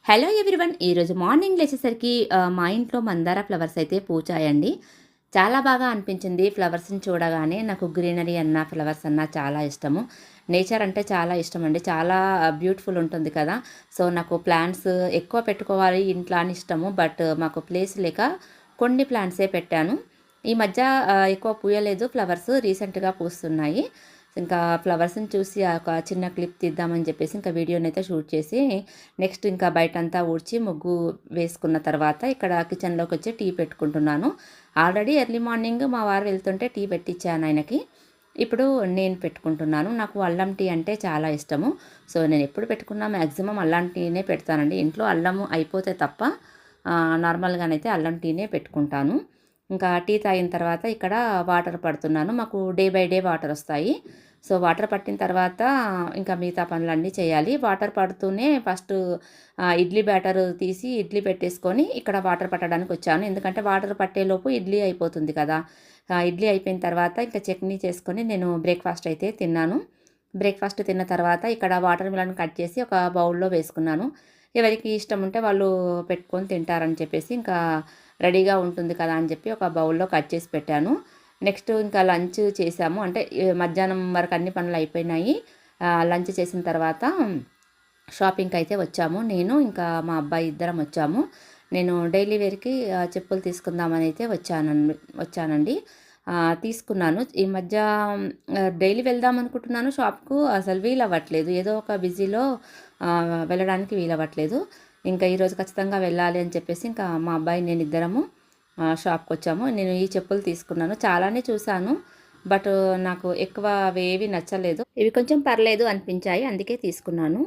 Hello everyone, ఈరోజు morning లేచేసరికి మా ఇంట్లో మందార ఫ్లవర్స్ అయితే పూచాయండి. చాలా బాగా అనిపించింది ఫ్లవర్స్ని చూడగానే. నాకు గ్రీనరీ అన్న ఫ్లవర్స్ అన్న చాలా ఇష్టము. నేచర్ అంటే చాలా ఇష్టం అండి. చాలా బ్యూటిఫుల్ ఉంటుంది కదా. సో నాకు ప్లాంట్స్ ఎక్కువ పెట్టుకోవాలి ఇంట్లో అని ఇష్టము. బట్ మాకు ప్లేస్ లేక కొన్ని ప్లాంట్సే పెట్టాను. ఈ మధ్య ఎక్కువ పూయలేదు ఫ్లవర్స్, రీసెంట్గా పూస్తున్నాయి. ఇంకా ఫ్లవర్స్ని చూసి ఒక చిన్న క్లిప్ తీద్దామని చెప్పేసి ఇంకా వీడియోనైతే షూట్ చేసి నెక్స్ట్ ఇంకా బయటంతా ఊడ్చి ముగ్గు వేసుకున్న తర్వాత ఇక్కడ కిచెన్లోకి వచ్చి టీ పెట్టుకుంటున్నాను. ఆల్రెడీ ఎర్లీ మార్నింగ్ మా వారు వెళ్తుంటే టీ పెట్టించాను ఆయనకి. ఇప్పుడు నేను పెట్టుకుంటున్నాను. నాకు అల్లం టీ అంటే చాలా ఇష్టము. సో నేను ఎప్పుడు పెట్టుకున్నా మ్యాక్సిమం అల్లం టీనే పెడతానండి. ఇంట్లో అల్లము అయిపోతే తప్ప నార్మల్గానైతే అల్లం టీనే పెట్టుకుంటాను. ఇంకా టీ తాగిన తర్వాత ఇక్కడ వాటర్ పడుతున్నాను. మాకు డే బై డే వాటర్ వస్తాయి. సో వాటర్ పట్టిన తర్వాత ఇంకా మిగతా పనులన్నీ చేయాలి. వాటర్ పడుతూనే ఫస్ట్ ఇడ్లీ బ్యాటర్ తీసి ఇడ్లీ పెట్టేసుకొని ఇక్కడ వాటర్ పట్టడానికి వచ్చాను. ఎందుకంటే వాటర్ పట్టేలోపు ఇడ్లీ అయిపోతుంది కదా. ఇడ్లీ అయిపోయిన తర్వాత ఇంకా చట్నీ చేసుకొని నేను బ్రేక్ఫాస్ట్ అయితే తిన్నాను. బ్రేక్ఫాస్ట్ తిన్న తర్వాత ఇక్కడ వాటర్ మిలన్ కట్ చేసి ఒక బౌల్లో వేసుకున్నాను. ఎవరికి ఇష్టం ఉంటే వాళ్ళు పెట్టుకొని తింటారని చెప్పేసి ఇంకా రెడీగా ఉంటుంది కదా అని చెప్పి ఒక బౌల్లో కట్ చేసి పెట్టాను. నెక్స్ట్ ఇంకా లంచ్ చేసాము. అంటే మధ్యాహ్నం వరకు అన్ని పనులు అయిపోయినాయి. లంచ్ చేసిన తర్వాత షాపింగ్కి అయితే వచ్చాము. నేను ఇంకా మా అబ్బాయి ఇద్దరం వచ్చాము. నేను డైలీ వేర్కి చెప్పులు తీసుకుందామని అయితే వచ్చానండి. తీసుకున్నాను. ఈ మధ్య డైలీ వెళ్దాం అనుకుంటున్నాను షాప్కు, అసలు వీలవ్వట్లేదు. ఏదో ఒక బిజీలో వెళ్ళడానికి వీలవ్వట్లేదు. ఇంకా ఈరోజు ఖచ్చితంగా వెళ్ళాలి అని చెప్పేసి ఇంకా మా అబ్బాయి నేను ఇద్దరము షాప్కి వచ్చాము. నేను ఈ చెప్పులు తీసుకున్నాను. చాలానే చూశాను, బట్ నాకు ఎక్కువ అవేవి నచ్చలేదు. ఇవి కొంచెం పర్లేదు అనిపించాయి, అందుకే తీసుకున్నాను.